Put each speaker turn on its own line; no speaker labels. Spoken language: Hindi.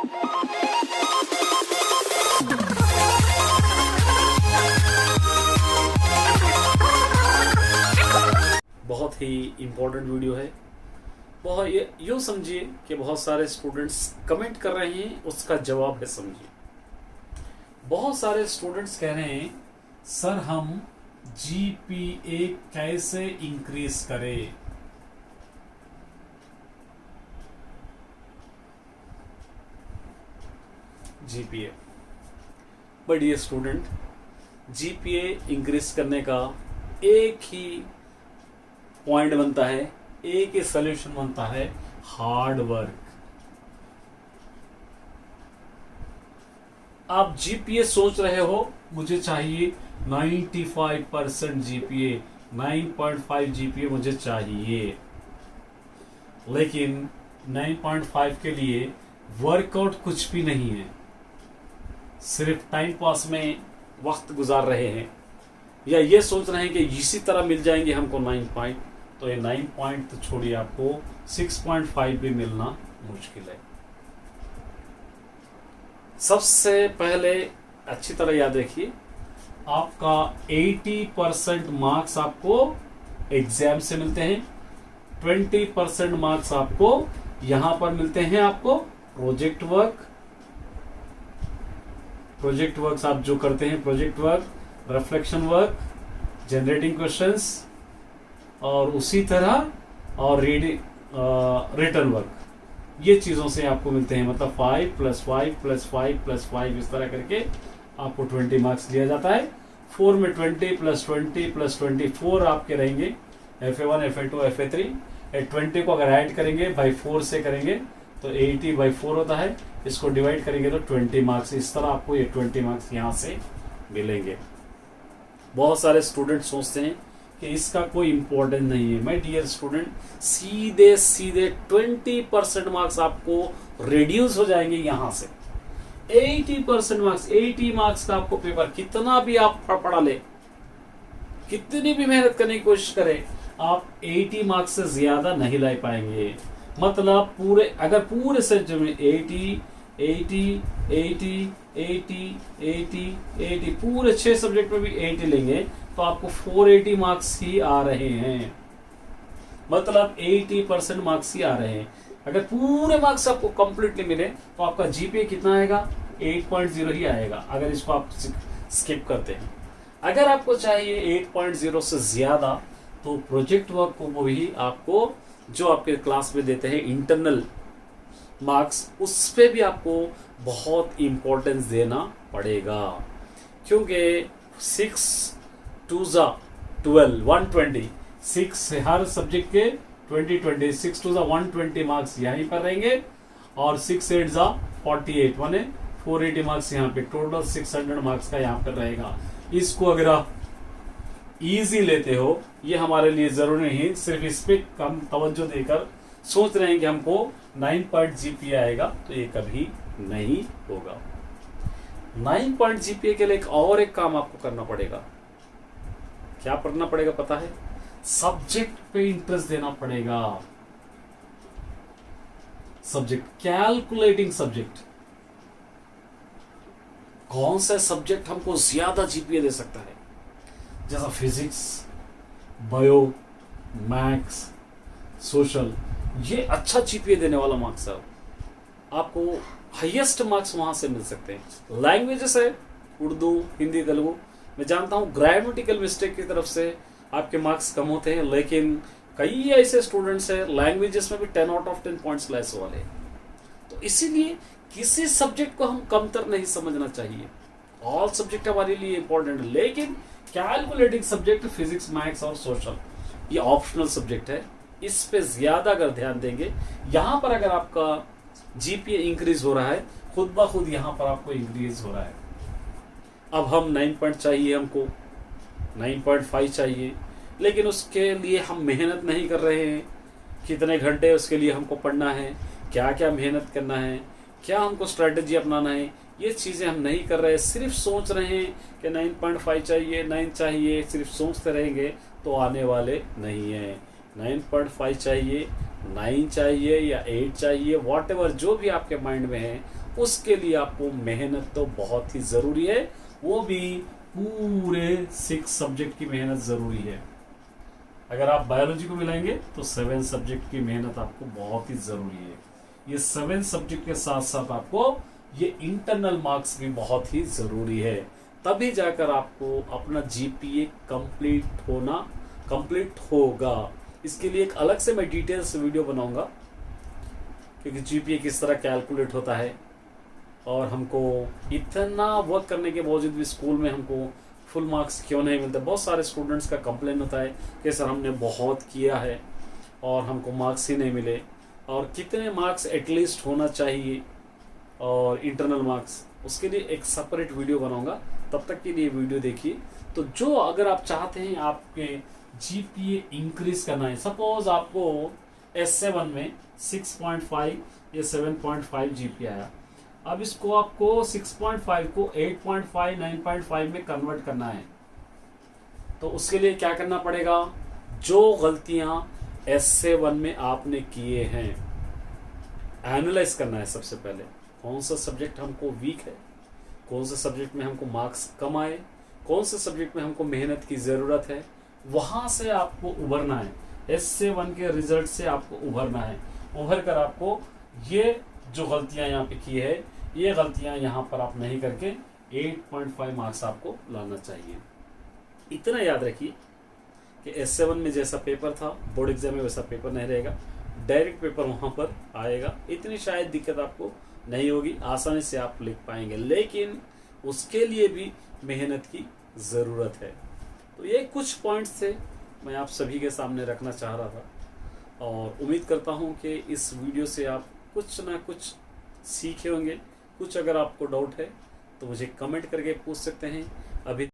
बहुत ही इम्पोर्टेंट वीडियो है। बहुत यूँ समझिए कि बहुत सारे स्टूडेंट्स कमेंट कर रहे हैं, उसका जवाब है समझिए। बहुत सारे स्टूडेंट्स कह रहे हैं सर हम जीपीए कैसे इंक्रीज करें। जीपीए, बढ़िया स्टूडेंट, जीपीए इंक्रीज करने का एक ही पॉइंट बनता है, एक ही सॉल्यूशन बनता है, हार्ड वर्क। आप जीपीए सोच रहे हो मुझे चाहिए 95% जीपीए, 9.5 जीपीए मुझे चाहिए, लेकिन 9.5 के लिए वर्कआउट कुछ भी नहीं है, सिर्फ टाइम पास में वक्त गुजार रहे हैं, या ये सोच रहे हैं कि इसी तरह मिल जाएंगे हमको 9 पॉइंट, तो ये 9 पॉइंट तो छोड़िए, आपको 6.5 भी मिलना मुश्किल है। सबसे पहले अच्छी तरह याद रखिए, आपका 80% मार्क्स आपको एग्जाम से मिलते हैं, 20% मार्क्स आपको यहां पर मिलते हैं, आपको प्रोजेक्ट वर्क आप जो करते हैं, project work, reflection work, generating questions, और उसी तरह और रिटर्न वर्क, ये चीजों से आपको मिलते हैं। मतलब 5 + 5 + 5 + 5 इस तरह करके आपको 20 मार्क्स दिया जाता है। 4 में 20 + 20 + 24 आपके रहेंगे, FA1 FA2 FA3। 20 को अगर ऐड करेंगे बाई 4 से करेंगे तो 80/4 होता है, इसको डिवाइड करेंगे तो 20 मार्क्स, इस तरह आपको ये 20 मार्क्स यहां से मिलेंगे। बहुत सारे स्टूडेंट सोचते हैं कि इसका कोई इंपॉर्टेंस नहीं है। माय डियर स्टूडेंट, सीधे 20% मार्क्स आपको रिड्यूस हो जाएंगे यहां से। 80% मार्क्स, 80 मार्क्स का आपको पेपर, कितना भी आप पढ़ा ले, कितनी भी मेहनत करने की कोशिश करें, आप 80 मार्क्स से ज्यादा नहीं ला पाएंगे। मतलब पूरे सब्जेक्ट में 80 80 80 80 80 80, पूरे 6 सब्जेक्ट में भी 80 लेंगे तो आपको 480 मार्क्स ही आ रहे हैं। मतलब 80% मार्क्स ही आ रहे हैं। अगर पूरे मार्क्स आपको कंप्लीटली मिले तो आपका जीपीए कितना आएगा? 8.0 ही आएगा, अगर इसको आप स्किप करते हैं। अगर आपको चाहिए 8.0 से ज्यादा, तो प्रोजेक्ट वर्क को भी आपको, जो आपके क्लास में देते हैं इंटरनल मार्क्स, उस पे भी आपको बहुत इंपॉर्टेंस देना पड़ेगा, क्योंकि 6 2 12 120, 6 हर सब्जेक्ट के 20 6 2 120 मार्क्स यहीं पर रहेंगे, और 6 8 48 माने 480 मार्क्स यहाँ पे, टोटल 600 मार्क्स का यहाँ पर रहेगा। इसको अगर आप इजी लेते हो, ये हमारे लिए जरूरी नहीं, सिर्फ इस पे कम तवज्जो देकर सोच रहे हैं कि हमको 9 पॉइंट जीपीए आएगा, तो ये कभी नहीं होगा। 9 पॉइंट जीपीए के लिए एक काम आपको करना पड़ेगा। क्या करना पड़ेगा पता है? सब्जेक्ट पे इंटरेस्ट देना पड़ेगा। सब्जेक्ट, कैलकुलेटिंग सब्जेक्ट, कौन सा सब्जेक्ट हमको ज्यादा जीपीए दे सकता है? जैसा फिजिक्स, बायो, मैथ्स, सोशल, ये अच्छा जीपीए देने वाला मार्क्स है, आपको हाईएस्ट मार्क्स वहां से मिल सकते हैं। लैंग्वेजेस है उर्दू, हिंदी, तेलुगु, मैं जानता हूं ग्रामेटिकल मिस्टेक की तरफ से आपके मार्क्स कम होते हैं, लेकिन कई ऐसे स्टूडेंट्स हैं लैंग्वेजेस में भी 10 आउट ऑफ 10 पॉइंट्स लाने वाले हैं। तो इसीलिए किसी सब्जेक्ट को हम कमतर नहीं समझना चाहिए। ऑल सब्जेक्ट हमारे लिए इंपॉर्टेंट है, लेकिन कैलकुलेटिंग सब्जेक्ट फिजिक्स, मैथ्स और सोशल, ये ऑप्शनल सब्जेक्ट है, इस पे ज्यादा अगर ध्यान देंगे, यहां पर अगर आपका जीपीए इंक्रीज हो रहा है, खुद ब खुद यहां पर आपको इंक्रीज हो रहा है। अब हम 9 पॉइंट चाहिए, हमको 9.5 चाहिए, लेकिन उसके लिए हम मेहनत नहीं कर रहे हैं। कितने घंटे उसके लिए हमको पढ़ना है, क्या क्या मेहनत करना है, क्या हमको स्ट्रेटेजी अपनाना है, ये चीज़ें हम नहीं कर रहे। सिर्फ सोच रहे हैं कि 9.5 चाहिए, 9 चाहिए, सिर्फ सोचते रहेंगे तो आने वाले नहीं है। 9.5 चाहिए, 9 चाहिए या 8 चाहिए, वॉट एवर जो भी आपके माइंड में है, उसके लिए आपको मेहनत तो बहुत ही ज़रूरी है, वो भी पूरे 6 सब्जेक्ट की मेहनत ज़रूरी है। अगर आप बायोलॉजी को मिलाएंगे तो 7 सब्जेक्ट की मेहनत आपको बहुत ही ज़रूरी है। ये 7 सब्जेक्ट के साथ साथ आपको ये इंटरनल मार्क्स भी बहुत ही ज़रूरी है, तभी जाकर आपको अपना जीपीए कंप्लीट होगा। इसके लिए एक अलग से मैं डिटेल से वीडियो बनाऊंगा, क्योंकि जीपीए किस तरह कैलकुलेट होता है, और हमको इतना वर्क करने के बावजूद भी स्कूल में हमको फुल मार्क्स क्यों नहीं मिलते। बहुत सारे स्टूडेंट्स का कंप्लेन होता है कि सर हमने बहुत किया है और हमको मार्क्स ही नहीं मिले, और कितने मार्क्स एटलीस्ट होना चाहिए और इंटरनल मार्क्स, उसके लिए एक सेपरेट वीडियो बनाऊंगा। तब तक के लिए वीडियो देखिए। तो जो अगर आप चाहते हैं आपके जीपीए इंक्रीज करना है, सपोज आपको S7 में 6.5 या 7.5 जीपीए आया, अब इसको आपको 6.5 को 8.5 9.5 में कन्वर्ट करना है, तो उसके लिए क्या करना पड़ेगा, जो गलतियां S7 में आपने किए हैं एनालाइज करना है। सबसे पहले कौन सा सब्जेक्ट हमको वीक है, कौन से सब्जेक्ट में हमको मार्क्स कम आए, कौन से सब्जेक्ट में हमको मेहनत की ज़रूरत है, वहाँ से आपको उभरना है। S7 के रिजल्ट से आपको उभरना है। उभर कर आपको ये जो गलतियाँ यहाँ पे की है, ये गलतियाँ यहाँ पर आप नहीं करके 8.5 मार्क्स आपको लाना चाहिए। इतना याद रखिए कि S7 में जैसा पेपर था बोर्ड एग्जाम में वैसा पेपर नहीं रहेगा, डायरेक्ट पेपर वहाँ पर आएगा। इतनी शायद दिक्कत आपको नहीं होगी, आसानी से आप लिख पाएंगे, लेकिन उसके लिए भी मेहनत की ज़रूरत है। तो ये कुछ पॉइंट्स थे मैं आप सभी के सामने रखना चाह रहा था, और उम्मीद करता हूँ कि इस वीडियो से आप कुछ ना कुछ सीखे होंगे। कुछ अगर आपको डाउट है तो मुझे कमेंट करके पूछ सकते हैं। अभी